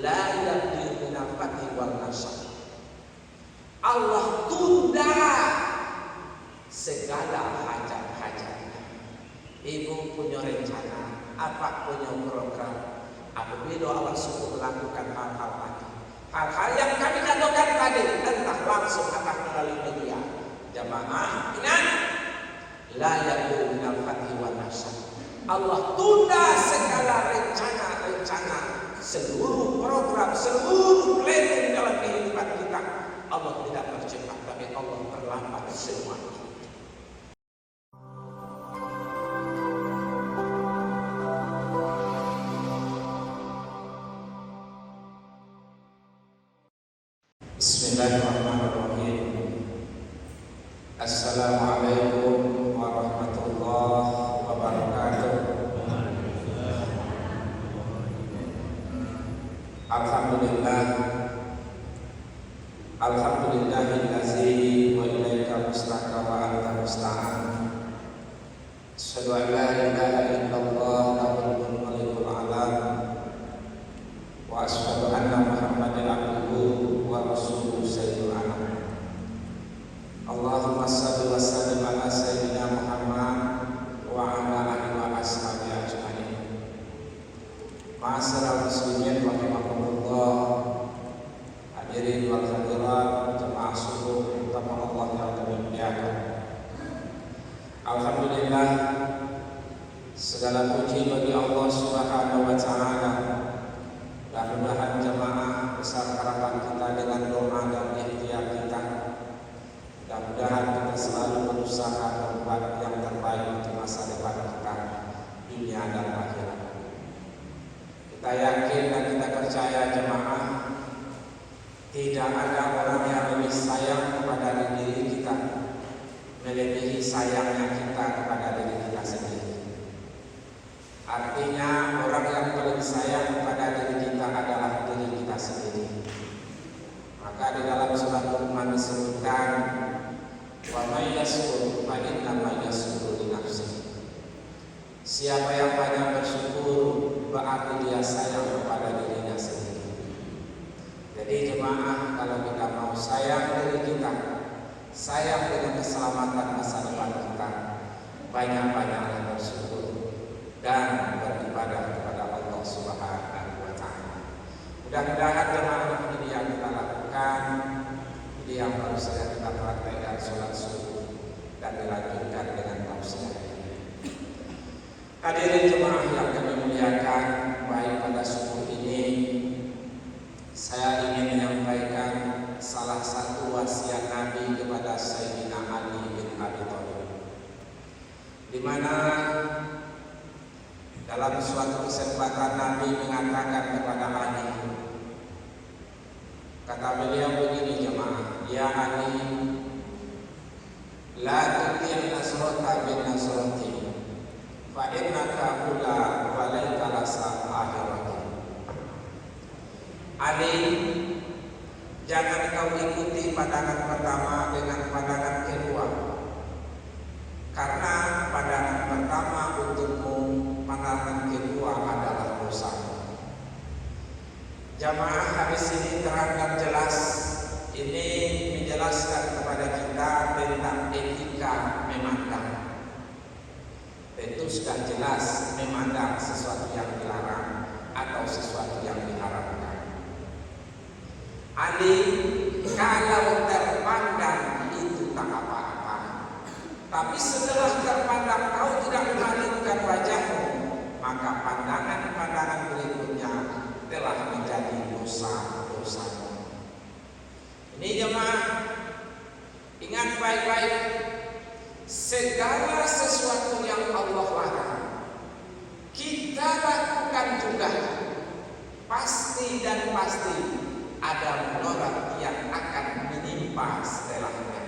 la yabdi minal fathi wal nasr. Allah tunda segala hajat-hajatnya. Ibu punya rencana, apa punya program, apabila Allah suruh melakukan hal-hal tadi, hal-hal yang kami katakan tadi, entah langsung akan melalui media. Jamaah ingat, la yabdi minal fathi wal nasr. Allah tunda segala rencana-rencana, seluruh program, seluruh planning dalam kehidupan kita. Allah tidak tercepat, tapi Allah perlambat semua. Bismillahirrahmanirrahim. Assalamualaikum warahmatullahi wabarakatuh. Alhamdulillahillazi wa ilaika mustaka wa anta musta'an. Asyhadu an la ilaha illallah lahul malikul alam wa asyhadu anna Muhammadan abduhu wa rasuluhu sayyidul anam. Allahumma shalli wa sallim ala sayyidina Muhammad wa ala alihi wa ashabihi ajmain. Ma'asyiral muslimin rahimakumullah, hadirin wal hadirat, jemaah subuh utama Allah yang kami muliakan. Alhamdulillah, segala puji bagi Allah Subhanahu wa taala. Mudah-mudahan jemaah besar harapan kita dengan doa dan ikhtiar kita, mudah-mudahan kita selalu berusaha membuat yang terbaik di masa depan kita, dunia dan akhirat. Kita yakin dan kita percaya jemaah, tidak ada orang yang lebih sayang kepada diri kita melebihi sayangnya kita kepada diri kita sendiri. Artinya orang yang paling sayang kepada diri kita adalah diri kita sendiri. Maka di dalam surat Luqman disebutkan, wa may yashkur fa inna ma yashkuru li nafsihi. Siapa yang banyak bersyukur berarti dia sayang kepada dirinya sendiri. Jadi jemaah, kalau kita mau sayang diri kita, sayang dengan keselamatan masa depan kita, banyak-banyaklah bersyukur dan beribadah kepada Allah Subhanahu wa taala. Mudah-mudahan jemaah ini yang kita lakukan, ini yang baru saja kita praktekkan sholat subuh dan dilanjutkan dengan tausiah. Hadirin jemaah yang kami muliakan, baik pada subuh ini saya ingin menyampaikan salah satu wasiat Nabi kepada Sayyidina Ali bin Abi Thalib, di mana dalam suatu kesempatan Nabi mengatakan kepada Ali, kata beliau begini jemaah, ya Ali, la tuti' nasrata bin nasrati fa innaka ula wa laika lasa akhirati. Ali, jangan kau ikuti pandangan pertama dengan pandangan kedua, karena pandangan pertama untukmu, pandangan kedua adalah dosa. Jamaah hadis ini terang dan jelas, ini menjelaskan kepada kita tentang etika memandang. Tentu sudah jelas memandang sesuatu yang dilarang atau sesuatu yang diharamkan. Ali, kalau terpandang itu tak apa-apa, tapi setelah terpandang kau tidak memalingkan wajahmu, maka pandangan-pandangan berikutnya telah menjadi dosa-dosa. Ini jemaah, ingat baik-baik, segala sesuatu yang Allah larang kita lakukan juga pasti dan pasti ada mudarat yang akan menimpa setelahnya.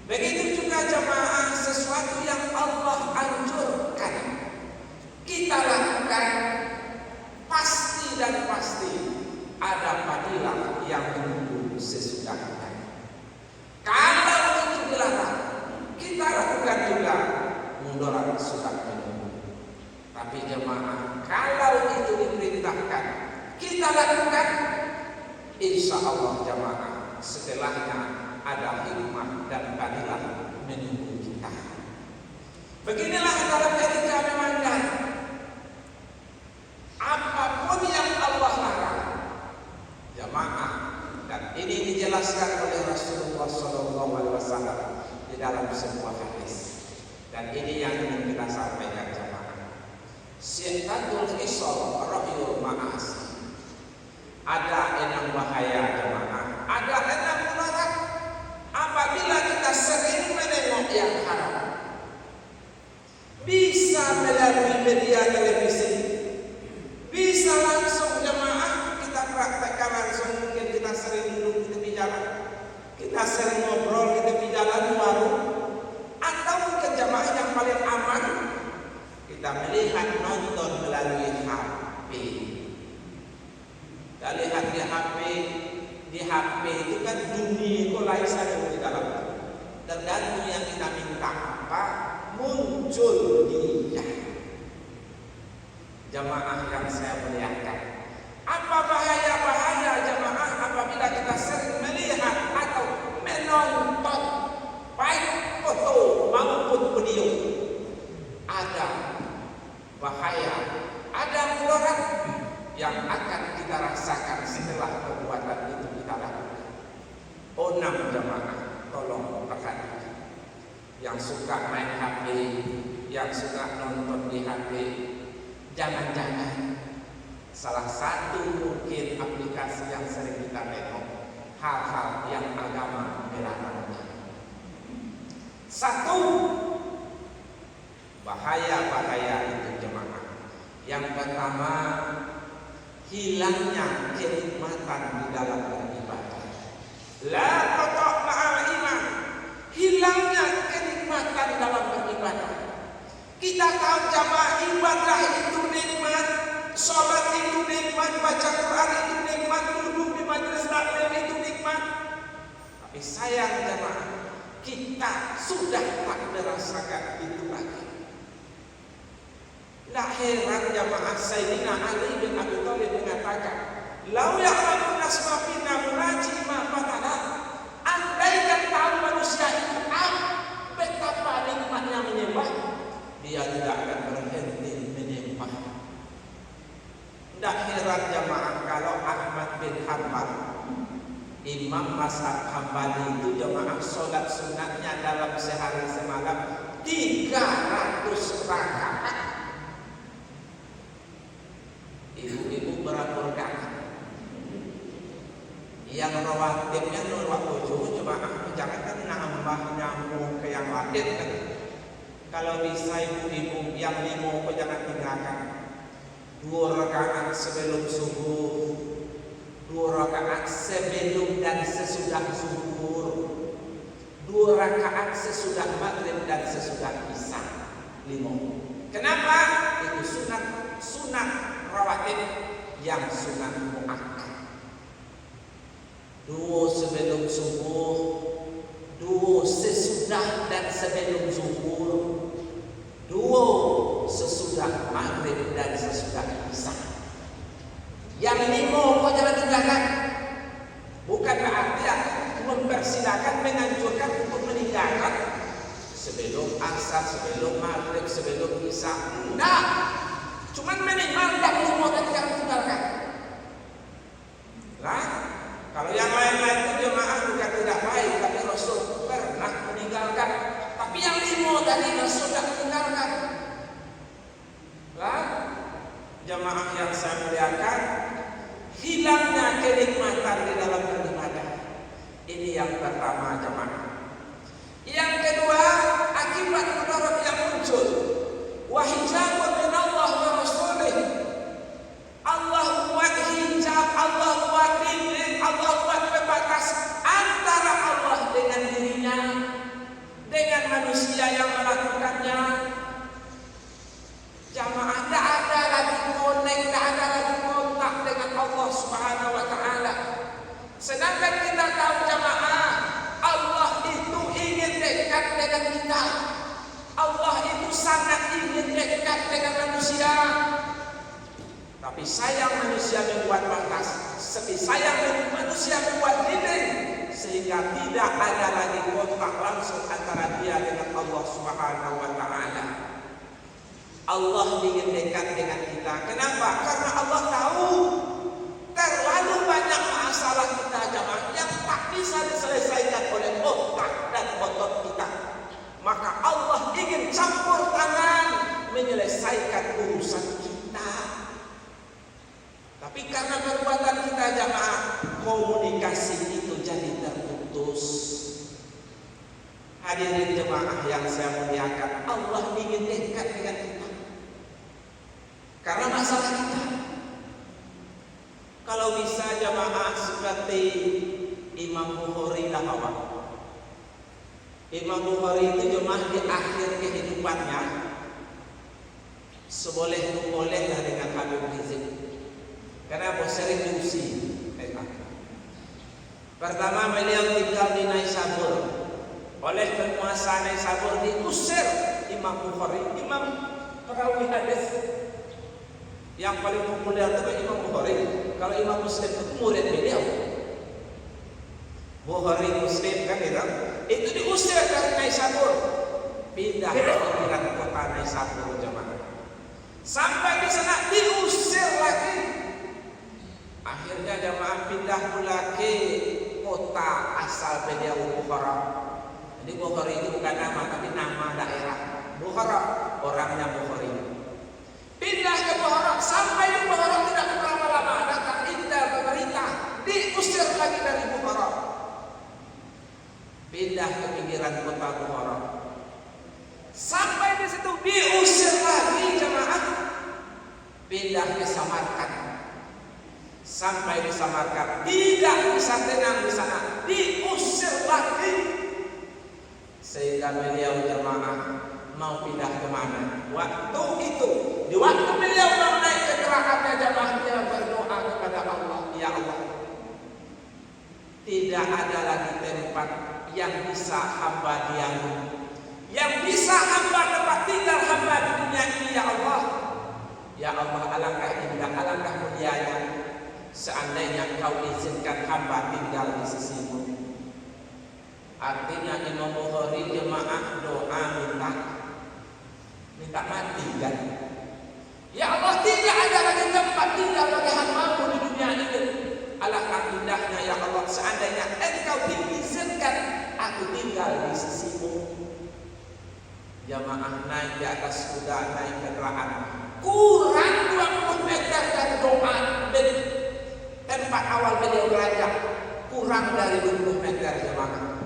Begitu juga jemaah, sesuatu yang Allah anjurkan kita lakukan pasti dan pasti ada fadilah yang menunggu sesudahnya. Kalau itu dilarang, kita lakukan juga, mudarat sudah menunggu. Tapi jemaah, kalau itu diperintahkan, kita lakukan, insya Allah jamaah setelahnya ada hikmah dan fadilah menunggu kita. Beginilah dalam etika memandang apapun yang Allah larang jamaah, dan ini dijelaskan oleh Rasulullah SAW di dalam sebuah hadis, dan ini yang ingin kita sampaikan jamaah. Syi'atul khisal ra'yul ma'asi, ada enam bahaya jamaah, ada enam mudarat apabila kita sering menengok yang haram. Bisa melalui media televisi, bisa langsung jemaah kita praktekkan langsung. Mungkin kita sering duduk di tepi jalan, kita sering ngobrol di tepi jalan warung, atau mungkin jemaah yang paling aman kita melihat nonton melalui HP. Kita lihat di HP itu kan dunia kolai saja di dalam. Tergantung yang kita minta apa, muncul dia. Jamaah yang saya muliakan, apa bahaya-bahaya jamaah apabila kita sering melihat atau menonton baik foto maupun video? Ada bahaya, ada mudarat yang akan kita rasakan setelah perbuatan itu kita lakukan. Oh, 6 jamaah, tolong perhatikan. Yang suka main HP, yang suka nonton di HP, jangan-jangan salah satu mungkin aplikasi yang sering kita tengok hal-hal yang agama melarangnya. Satu, bahaya-bahaya itu jemaah. Yang pertama, hilangnya kenikmatan di dalam beribadah. La qata' ma'al iman, hilangnya kenikmatan dalam beribadah. Kita tahu jamaah ibadah itu nikmat, sholat itu nikmat, baca Quran itu nikmat, duduk di majelis taklim itu nikmat. Tapi sayang jamaah, kita sudah tak merasakan itu lagi. Tak heran jamaah Sayyidina Ali bin Abi Thalib mengatakan, "Lau ya'lamu nasma fina munaji ma fatala." Andaikan tahu manusia itu betapa nikmatnya menyembah, dia tidak akan berhenti menyembah. Tidak heran jamaah kalau Ahmad bin Hanbal, imam mazhab Hambali itu jamaah sholat sunatnya dalam sehari semalam 300 rakaat. Ibu-ibu berapa rakaat? Yang rawatibnya 27 jemaah, jangan nambah nyambung ke yang lain kan. Kalau bisa ibu-ibu yang 5 kok jangan tinggalkan. 2 rakaat sebelum subuh, 2 rakaat sebelum dan sesudah zuhur, 2 rakaat sesudah maghrib dan sesudah isya. 5. Kenapa? Itu sunat rawatib yang sunat muakkad. 2 sebelum subuh, 2 sesudah dan sebelum zuhur, 2 sesudah maghrib dan sesudah isya. Yang 5 kok jangan tinggalkan. Bukan berarti mempersilahkan, menganjurkan untuk meninggalkan sebelum asar, sebelum maghrib, sebelum isya. Enggak. Cuman minimal yang 5 tadi jangan tinggalkan. Nah, kalau yang lain-lain itu jemaah bukan tidak baik, tapi Rasul pernah meninggalkan. Tapi yang 5 tadi Rasul tidak meninggalkan. Nah, jemaah yang saya muliakan, hilangnya kenikmatan di dalam beribadah. Ini yang pertama jemaah. Yang kedua, akibat mudarat yang muncul. Wa hijabun min Allah wa Rasulih. Allah buat hijab, Allah buat dinding, Allah buat pembatas antara Allah dengan dirinya, dengan manusia yang melakukannya. Jamaah tidak ada lagi connect, tidak ada lagi kontak dengan Allah Subhanahu wa Ta'ala. Sedangkan kita tahu jamaah, Allah itu ingin dekat dengan kita. Allah itu sangat ingin dekat dengan manusia. Tapi sayang manusia membuat batas, sayang manusia membuat dinding, sehingga tidak ada lagi kontak langsung antara dia dengan Allah Subhanahu wa Ta'ala. Allah ingin dekat dengan kita. Kenapa? Karena Allah tahu terlalu banyak masalah kita jemaah yang tak bisa diselesaikan oleh otak dan otot kita. Maka Allah ingin campur tangan menyelesaikan urusan kita. Tapi karena perbuatan kita jemaah, komunikasi itu jadi terputus. Hadirin jemaah yang saya muliakan, Allah ingin dekat dengan kita karena masalah kita. Kalau bisa jemaah seperti Imam Bukhari lahawah. Imam Bukhari itu jemaah di akhir kehidupannya seboleh-bolehnya dengan Habib Rizik. Karena sering diusi. Pertama beliau tinggal di Naisabur. Oleh penguasa Naisabur diusir Imam Bukhari, imam perawi hadis. Yang paling populer itu Imam Bukhari. Kalau Imam Muslim itu murid beliau. Bukhari Muslim kan itu diusir dari Naisabur, pindah ke pinggiran kota Naisabur jemaah. Sampai di sana diusir lagi. Akhirnya jemaah pindah pula ke kota asal beliau Bukhara. Jadi Bukhari itu bukan nama, tapi nama daerah. Bukhara, orangnya Bukhari. Pindah ke Bukhara, sampai di Bukhara tidak berapa lama datang intel pemerintah, diusir lagi dari Bukhara. Pindah ke pinggiran kota Bukhara. Sampai di situ diusir lagi jemaah. Pindah ke Samarkand. Sampai di Samarkand tidak bisa tenang di sana, diusir lagi. Sehingga beliau jemaah mau pindah kemana? Waktu itu, di waktu beliau mau naik ke gerakannya jemaah, dia berdoa kepada Allah, ya Allah, tidak ada lagi tempat yang bisa hamba diami, yang bisa hamba tempat tinggal hamba di dunia ini, ya Allah. Ya Allah, alangkah indah, alangkah mulianya seandainya Kau izinkan hamba tinggal di sisimu. Artinya Imam Bukhari jemaah doa minta mati kan. Ya Allah, tidak ada lagi tempat tinggal bagi hamba-Mu di dunia ini. Alangkah indahnya ya Allah seandainya Engkau izinkan aku tinggal di sisimu. Jemaah naik di atas kuda, naik kendaraan, kurang 20 meter dari doa dari tempat awal beliau beranjak, kurang dari 20 meter jemaah.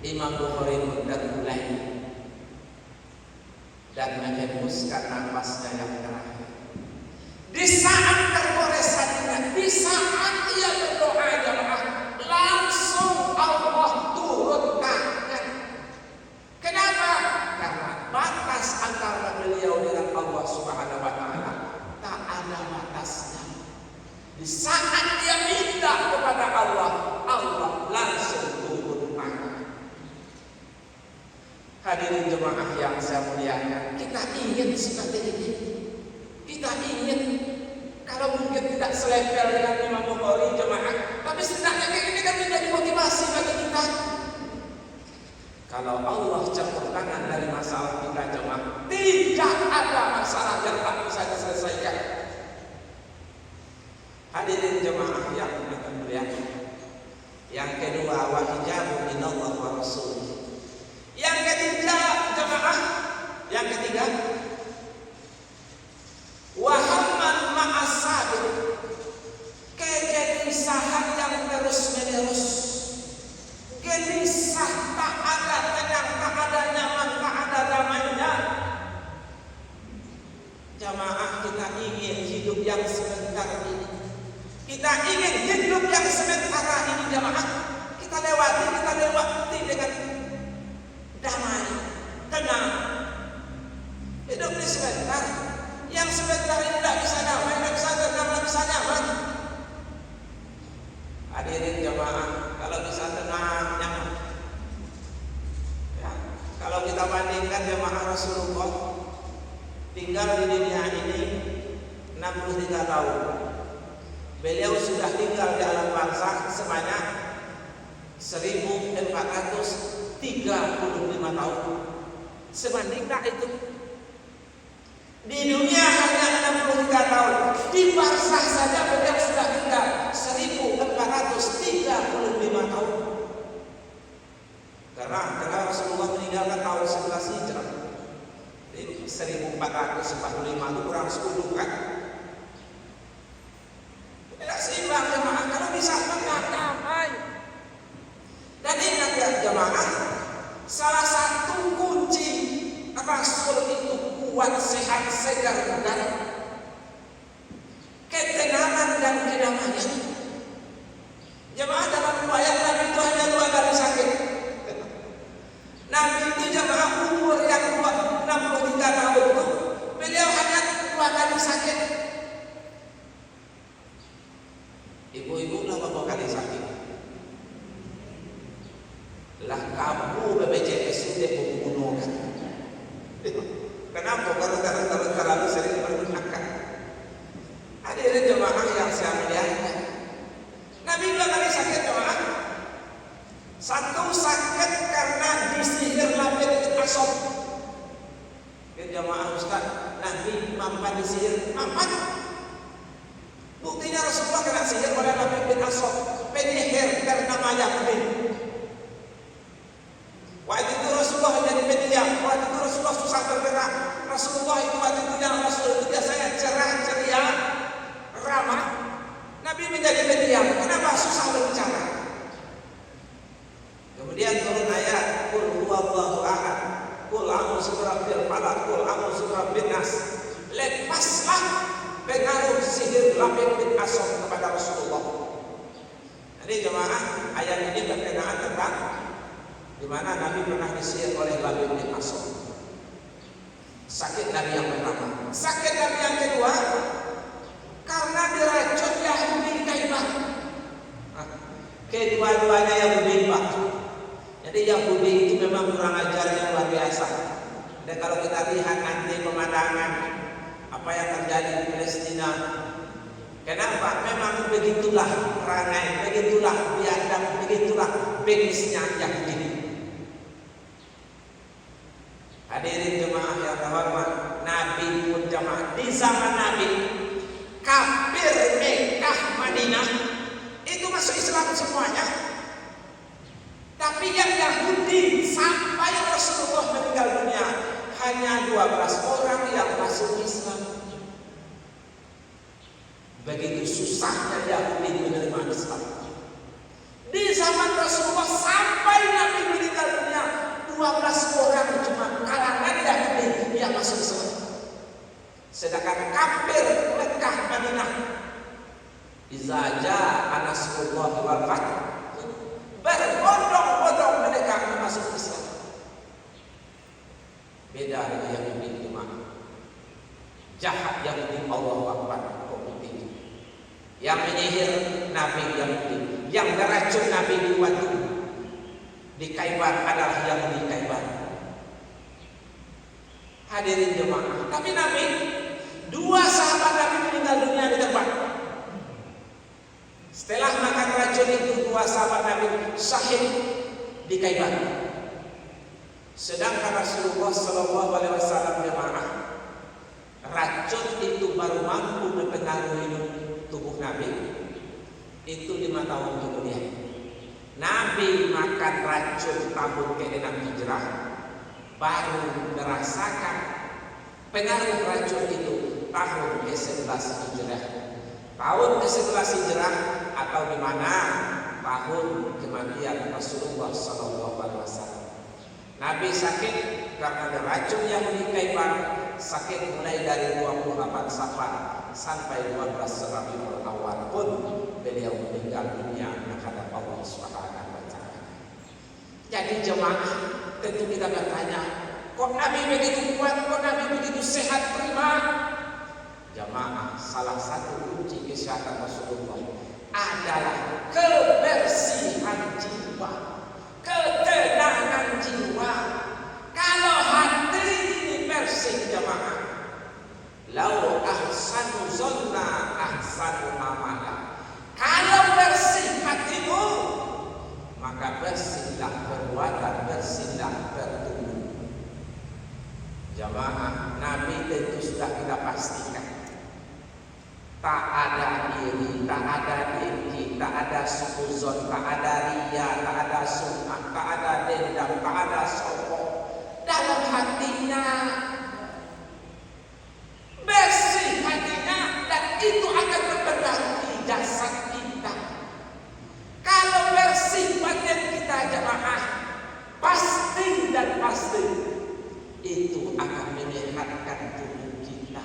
Imam Bukhari pun termulai dan menghembuskan nafasnya yang terakhir. Di saat tergores hatinya, di saat ia berdoa jemaah, langsung Allah turun tangan. Kenapa? Karena batas antara beliau dengan Allah Subhanahu wa Ta'ala tak ada batasnya. Di saat dia minta kepada Allah, Allah langsung turun tangan. Hadirin jemaah yang saya muliakan, kita ingin seperti ini. Kita ingin, kalau mungkin tidak selevel dengan Imam Bukhari jemaah, tapi setidaknya ini kan menjadi motivasi bagi kita. Kalau Allah campur tangan dari masalah kita jemaah, tidak ada masalah yang tak bisa diselesaikan. Hadirin jemaah yang muliakan. Yang kedua, wa hijabu minallah wa rasulih. Yang ketiga jemaah, yang ketiga, wahamman ma'asabir, kegelisahan yang terus menerus, gelisah, tak ada tenang, tak ada nyaman, tak ada damainya. Jemaah, kita ingin hidup yang sebentar ini, kita ingin hidup yang sementara ini jemaah, kita lewati dengan damai, tenang. Hidup ini sebentar. Yang sebentar ini tidak bisa damai, tidak bisa tenang, tidak bisa nyaman. Hadirin jemaah, kalau bisa tenang, nyaman. Ya, kalau kita bandingkan jemaah Rasulullah tinggal di dunia ini 63 meninggal di alam barzakh sebanyak 1435 tahun. Sebanding tak itu? Di dunia hanya 63 tahun. Di barzakh saja beliau sudah tinggal 1435 tahun. Karena Rasulullah meninggalkan tahun 11 Hijrah. 1445 itu kurang 10 kan? Tidak seimbang jemaah. Kalau bisa damai. Dan ingat ya jemaah, salah satu kunci Rasul itu kuat, sehat, segar dan ketenangan dan kedamaian. Jemaah dalam riwayat Nabi itu hanya 2 kali sakit. Nabi itu jemaah umur yang 63 tahun itu beliau hanya 2 kali sakit. Ibu-ibu lah berapa kali sakit? Lah kamu BPJS sudah membunuhkan. Kenapa? Karena terlalu sering menggunakan. Hadirin jemaah yang saya muliakan, Nabi 2 kali sakit jemaah. Satu sakit karena disihir Labid bin Asam. Ya jemaah Ustaz, Nabi mampan disihir, mampan. Buktinya Rasulullah kena sihir oleh Labid bin Asam, penyihir ternama Yahudi. Waktu itu Rasulullah jadi pendiam, waktu itu Rasulullah susah bergerak. Rasulullah itu waktu itu yang Rasul itu biasanya cerah, ceria, ramah. Nabi menjadi pendiam. Kenapa? Susah berbicara. Kemudian turun ayat Qul huwallahu ahad, Qul a'udzu birabbil falaq, Qul a'udzu birabbin nas. Lepaslah pengaruh sihir Labid bin Asam kepada Rasulullah. Jadi jemaah, ayat ini berkenaan tentang di mana Nabi pernah disihir oleh Labid bin Asam. Sakit Nabi yang pertama. Sakit Nabi yang kedua karena diracun Yahudi Kaibar. Kedua-duanya Yahudi Pak. Jadi Yahudi itu memang kurang ajar yang luar biasa. Dan kalau kita lihat nanti pemandangan apa yang terjadi di Palestina, kenapa? Memang begitulah perangai, begitulah biadab, begitulah benisnya Yahudi. Hadirin jemaah yang terhormat, Nabi pun jemaah di zaman Nabi, kafir Mekah Madinah itu masuk Islam semuanya. Tapi yang Yahudi sampai Rasulullah meninggal dunia hanya 12 orang yang masuk Islam. Begitu susahnya Yahudi menerima Islam. Di zaman Rasulullah sampai Nabi meninggal dunia 12 orang cuma kalangan Yahudi yang masuk Islam. Sedangkan kafir Mekah Madinah, iza jaa nasrullahi wal fath, berbondong-bondong mereka masuk Islam. Beda dengan Yahudi jemaah. Jahat Yahudi, Allahu Akbar, kompetitif. Yang menyihir Nabi Yahudi, yang meracun Nabi di waktu di Kaibar adalah Yahudi Kaibar. Hadirin jemaah, tapi Nabi, 2 sahabat Nabi meninggal dunia di tempat. Setelah makan racun itu 2 sahabat Nabi syahid di Kaibar. Sedangkan Rasulullah SAW jemaah, racun itu baru mampu mempengaruhi tubuh Nabi itu 5 tahun kemudian. Nabi makan racun tahun ke-6 Hijrah, baru merasakan pengaruh racun itu tahun ke-11 Hijrah. Tahun ke-11 Hijrah atau di mana tahun kematian Rasulullah SAW. Nabi sakit karena ada racun yang di Kaibar, sakit mulai dari 28 Safar sampai 12 Rabiul Awal pun beliau meninggal dunia menghadap Allah Subhanahu wa taala. Jadi jemaah, tentu kita bertanya, kok Nabi begitu kuat, kok Nabi begitu sehat prima? Jemaah, salah satu kunci kesehatan Rasulullah adalah kebersihan jiwa, ketenangan jiwa. Kalau hati ini bersih jemaah, lau ahsanu zonna ahsanu amala. Kalau ada suzon, tak ada ria, tak ada sum'ah, tak ada dendam, tak ada sombong dalam hatinya. Bersih hatinya, dan itu akan memperbaiki jasad kita. Kalau bersih batin kita jemaah, pasti dan pasti itu akan menyehatkan tubuh kita.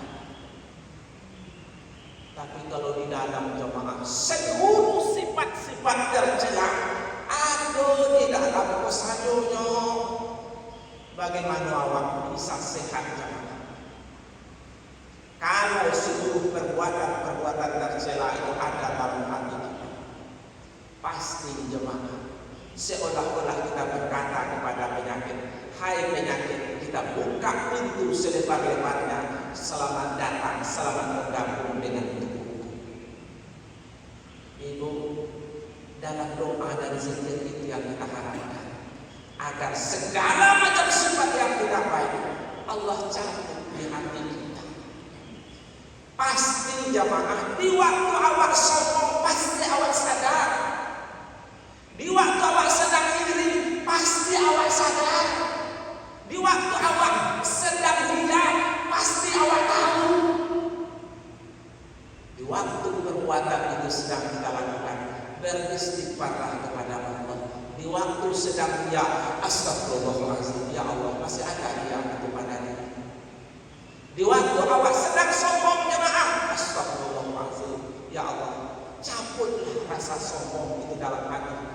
Tapi kalau di dalam jemaah seluruh sifat-sifat tercela, aduh di dalam kesajunya, bagaimana awak bisa sehat jemaah? Kalau seluruh perbuatan tercela itu ada dalam hati kita, pasti jemaah seolah-olah kita berkata kepada penyakit, hai penyakit, kita buka pintu selebar-lebarnya, selamat datang, selamat bergabung dengan tubuhku. Ibu, dalam doa dan zikir itu yang kita harapkan, agar segala macam sifat yang tidak baik Allah cabut di hati kita. Pasti jamaah, di waktu awak sombong pasti awak sadar. Di waktu awak sedang iri pasti awak sadar. Di waktu awak sedang gila pasti awak tahu. Di waktu perbuatan itu sedang kita lakukan, beristighfarlah kepada Allah. Di waktu sedang ya astagfirullahaladzim, ya Allah, masih ada dia kepada diri. Di waktu awak sedang sombong jemaah, astagfirullahaladzim, ya Allah, cabutlah rasa sombong itu dalam hati.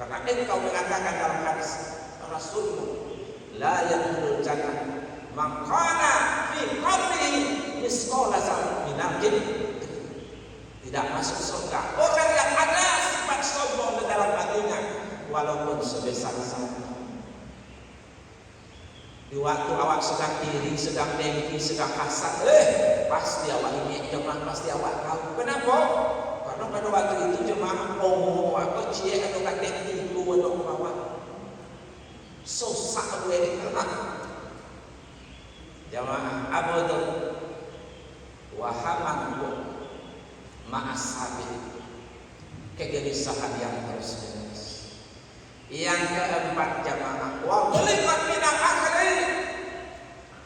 Karena engkau mengatakan dalam hadis Rasulullah, la yadkhulul jannah man kana fi qalbihi misqala dzarratin min al-jinn. Tidak masuk surga orang yang ada sifat sombong di dalam hatinya walaupun sebesar saja. Di waktu awak sedang iri, sedang dengki, sedang hasad, pasti awak ini jemaah, pasti awak tahu. Kenapa? Karena pada waktu itu jemaah ngomong apa cie atau kadek itu untuk awak susah gue dikenal. Jemaah apa itu? Wahamanku ma'asabi, kegelisahan yang terus-menerus. Yang keempat jamaah, wa ghuliqat minal akhri,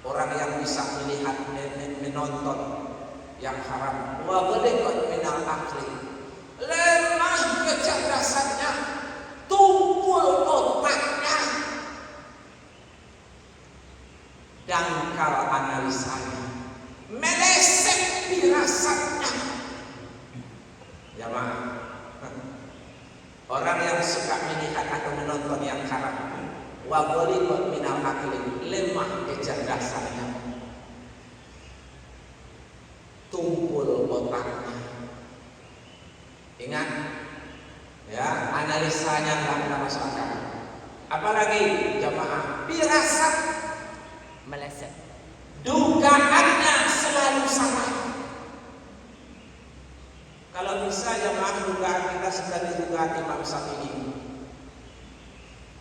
orang yang bisa melihat menonton yang haram. Wa ghuliqat minal akhri, lemah kecerdasannya, tumpul otaknya, dangkal analisanya, meleset firasatnya. Jamaah, orang yang suka melihat atau menonton yang haram, wa ghuliqat minal akhli, lemah kecerdasannya, tumpul otaknya. Ingat ya, analisanya nggak masuk akal. Apalagi jamaah, firasat meleset, dugaannya selalu salah. Kalau bisa jamaah, dugaan kita seperti dugaan Imam Syafi'i.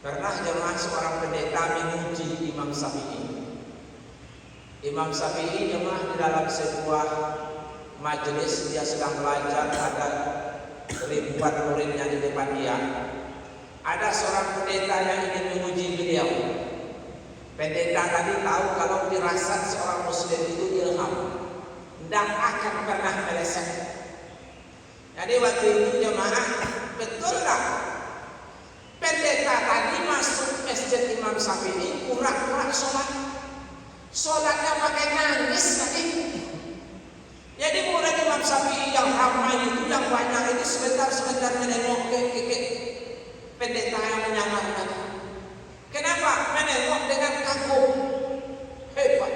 Pernah jamaah seorang pendeta memuji Imam Syafi'i. Imam Syafi'i jamaah di dalam sebuah majelis, dia sedang belajar, ada ribuan muridnya di depan dia. Ada seorang pendeta yang ingin memuji beliau. Pendeta tadi tahu kalau firasat seorang muslim itu ilham, tidak akan pernah meleset. Jadi waktu itu jemaah, betul lah pendeta tadi masuk masjid Imam Syafi'i pura-pura sholatnya pakai nangis tadi. Jadi murid Imam Syafi'i yang ramai itu, yang banyak itu sebentar-sebentar menengok ke pendeta yang menyamar tadi. Kenapa? Menengok dengan kagum, hebat,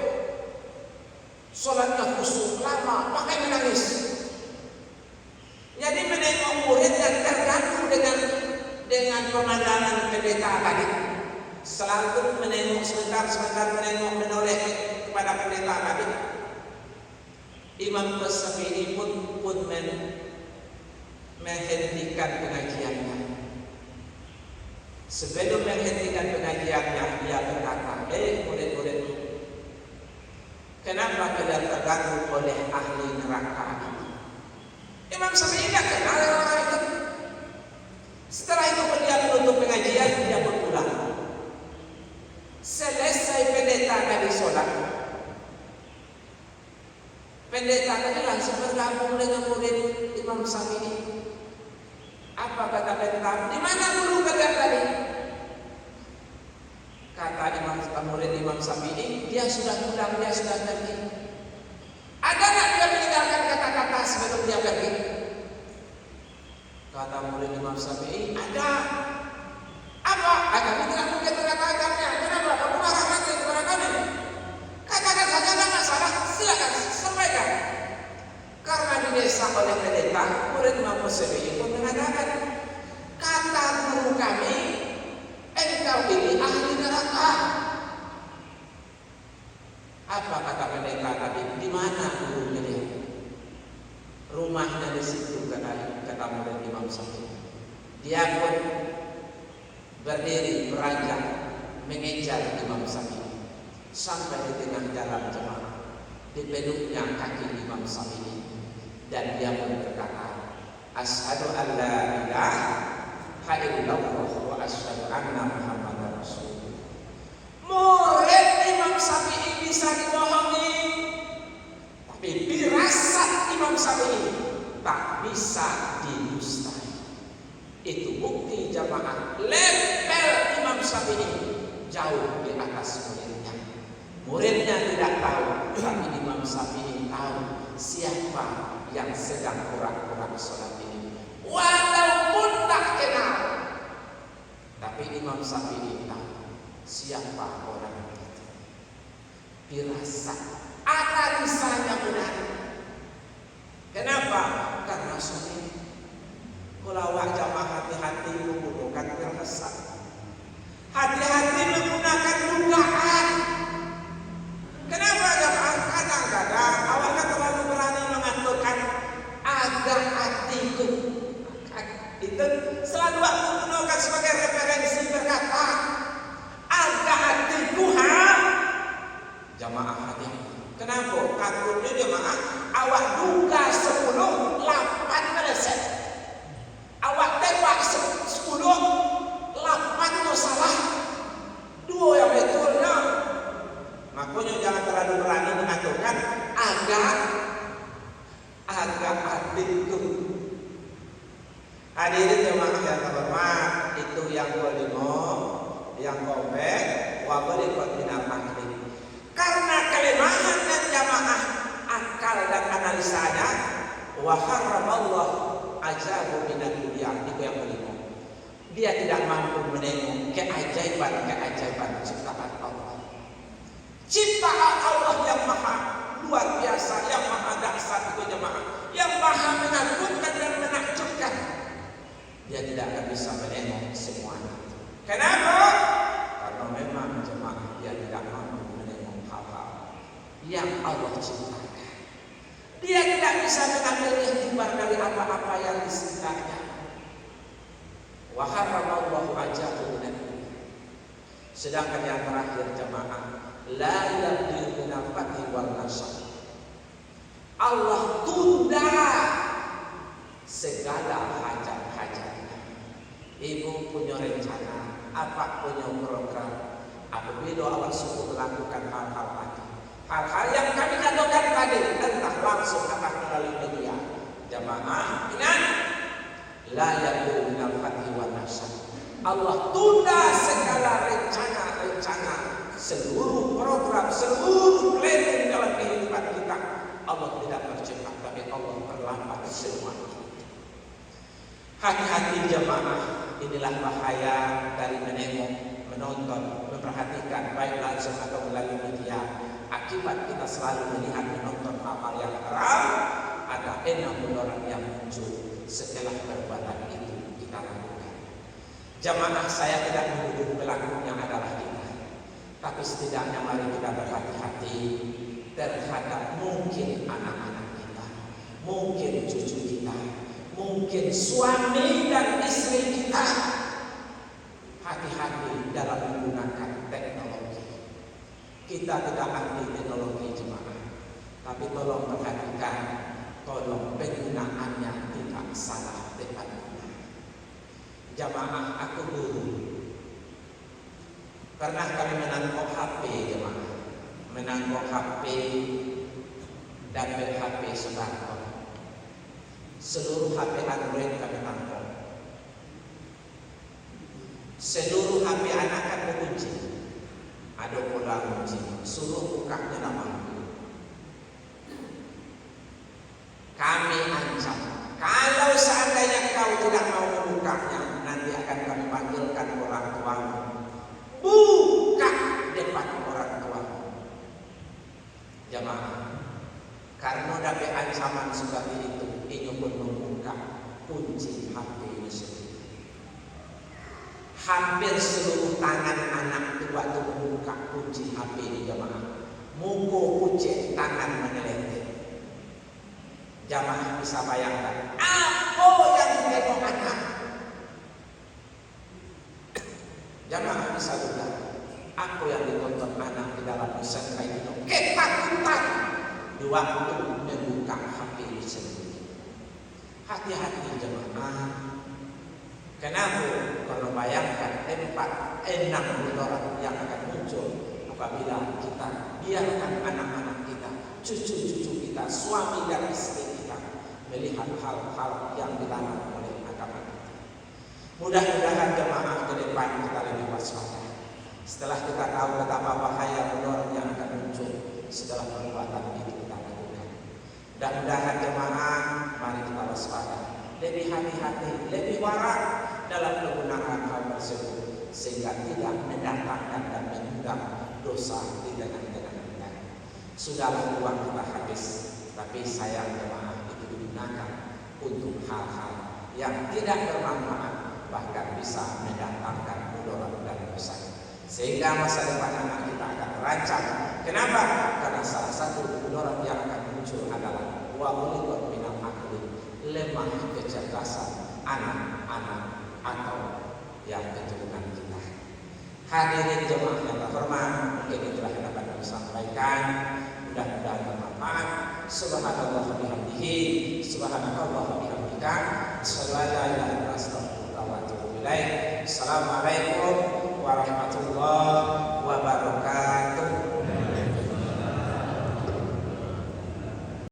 sholatnya khusyuk, lama, pakai menangis. Jadi menengok murid yang terganggu dengan pemandangan pendeta tadi, selalu menengok sebentar menengok menoleh kepada pendeta tadi. Imam Syafi'i pun menghentikan pengajiannya. Sebelum menghentikan pengajiannya, dia berkata, murid-muridku, kenapa kalian terganggu oleh ahli neraka? Imam Syafi'i tidak kenal orang itu. Syafi'i. Apa kata beliau? Di mana guru kalian tadi? Kata murid Imam Syafi'i, dia sudah pulang, dia sudah pergi. Ada nggak dia meninggalkan kata-kata sebelum dia pergi? Kata murid Imam Syafi'i, ada. Apa? Kami tidak mungkin mengatakannya. Kenapa? Kamu marah lagi kepada kami? Katakan saja, tidak masalah. Silakan sampaikan. Karena didesa oleh pendeta, murid Imam Syafi'i pun mengatakan, kata guru kami, engkau ini ahli neraka. Apa kata pendeta tadi? Di mana gurunya dia? Rumahnya di situ, kata murid Imam Syafi'i. Dia pun berdiri beranjak mengejar Imam Syafi'i sampai di tengah jalan jemaah, dipeluknya kaki Imam Syafi'i, dan dia pun berkata, asyhadu an la ilaha illallah wa asyhadu anna Muhammadar Rasulullah. Murid Imam Syafi'i bisa dibohongi, tapi firasat Imam Syafi'i tak bisa didustai. Itu bukti jamaah level Imam Syafi'i jauh di atas muridnya. Muridnya tidak tahu, tapi Imam Syafi'i tahu siapa yang sedang kurang-kurang sholat ini. Walaupun tak kenal, tapi Imam Syafi'i tahu siapa orang itu. Firasat, analisanya benar. Kenapa? Karena sunnah. Kalau jamaah hati-hati menggunakan firasat, hati-hati menggunakan dugaan. Kenapa jamaah? Kadang-kadang awalnya terlalu berani mengatakan agak hatiku. Itu selalu aku gunakan sebagai referensi berkata agak hatiku jamaah hati-hati. Kenapa? Takutnya jamaah awak duga 10, 8 meleset. Awak tembak 10, 8 itu salah, 2 yang betulnya. Makanya jangan terlalu berani mengatakan agak hatiku. Hadirin jemaah yang terhormat, itu yang kelima, yang komplek, wa berikut minal akli. Karena kelemahan dan jamaah akal dan analisanya, wa haramallahu ajabu minad dunya, itu yang kelima. Dia tidak mampu menengok keajaiban ciptaan Allah. Ciptaan Allah yang maha luar biasa, yang maha dahsyat itu jemaah, yang maha menakutkan dan menakjubkan. Dia tidak akan bisa menengok semuanya. Kenapa? Karena memang jemaah dia tidak mampu menengok hal-hal yang Allah ciptakan. Dia tidak bisa mengambil ikhtibar dari apa-apa yang disintanya. Wa haramallahu ajabu minad dunya. Sedangkan yang terakhir jemaah, la yabdi minal fathi wal nasr. Allah tunda segala hajat-hajatnya. Ibu punya rencana, apa punya program, apabila Allah suruh melakukan hal-hal tadi, hal-hal yang kami katakan tadi, entah langsung atau melalui media, jamaah ingat, la yabdi minal fathi wal nasr. Allah tunda segala rencana, seluruh program, seluruh planning dalam kehidupan kita. Allah tidak bercepat, tapi Allah perlambat semua. Hati-hati jemaah, inilah bahaya dari menengok, menonton, memperhatikan baik langsung atau melalui media. Akibat kita selalu melihat menonton hal yang haram, ada mudarat yang muncul setelah perbuatan itu kita lakukan. Jemaah, saya tidak menuduh pelakunya adalah kita, tapi setidaknya mari kita berhati-hati terhadap mungkin anak-anak kita, mungkin cucu kita, mungkin suami dan istri kita. Hati-hati dalam menggunakan teknologi. Kita tidak anti teknologi jemaah, tapi tolong perhatikan, tolong penggunaannya tidak salah tepat guna. Jemaah, aku guru. Pernah kami menangkap HP jemaah, menangkap HP dan HP smartphone. Seluruh HP Android kami tampung. Seluruh HP anak kan mengunci. Ada orang mengunci, suruh bukanya nama. Kami ancam, kalau seandainya kau tidak mau membukanya, nanti akan kami panggilkan orang tuamu. Buka depan orang tuamu. Jamaah, karena dapat ancaman seperti itu, ini pun membuka kunci HP ini sendiri. Hampir seluruh tangan anak tua itu membuka kunci HP ini, jamaah. Muka kunci tangan menyeletik. Jamaah bisa bayangkan apa yang ditengok anak. Jamaah bisa juga apa yang ditonton anak di dalam pesantren itu. Ketakutan di waktu membuka HP ini sendiri. Hati-hati jemaah. Kenapa? Kalau bayangkan tempat 60 orang yang akan muncul apabila kita biarkan anak-anak kita, cucu-cucu kita, suami dan istri kita melihat hal-hal yang dilarang oleh agama kita. Mudah-mudahan jemaah ke depan kita lebih waspada. Setelah kita tahu betapa bahaya mudarat yang akan muncul setelah perbuatan itu kita lakukan. Mudah-mudahan jemaah mari kita waspada, lebih hati-hati, lebih waras dalam penggunaan hal tersebut sehingga tidak mendatangkan dan mengundang dosa di tengah-tengah kita. Sudahlah uang kita habis, tapi sayang jemaah itu digunakan untuk hal-hal yang tidak bermanfaat, bahkan bisa mendatangkan mudarat dan dosa. Sehingga masa depan anak kita akan terancam. Kenapa? Karena salah satu mudarat yang akan muncul adalah wa'ulikot minal akli, lemah kecerdasan anak-anak atau yang keturunan kita. Hadirin jemaah yang terhormat, mungkin itulah yang dapat kami sampaikan. Mudah-mudahan bermanfaat. Subhanallah wa bihamdihi, subhanakallah wa bihamdika, asyhadu an la ilaha illa anta astaghfiruka wa atubu ilaik. Assalamualaikum warahmatullahi wabarakatuh.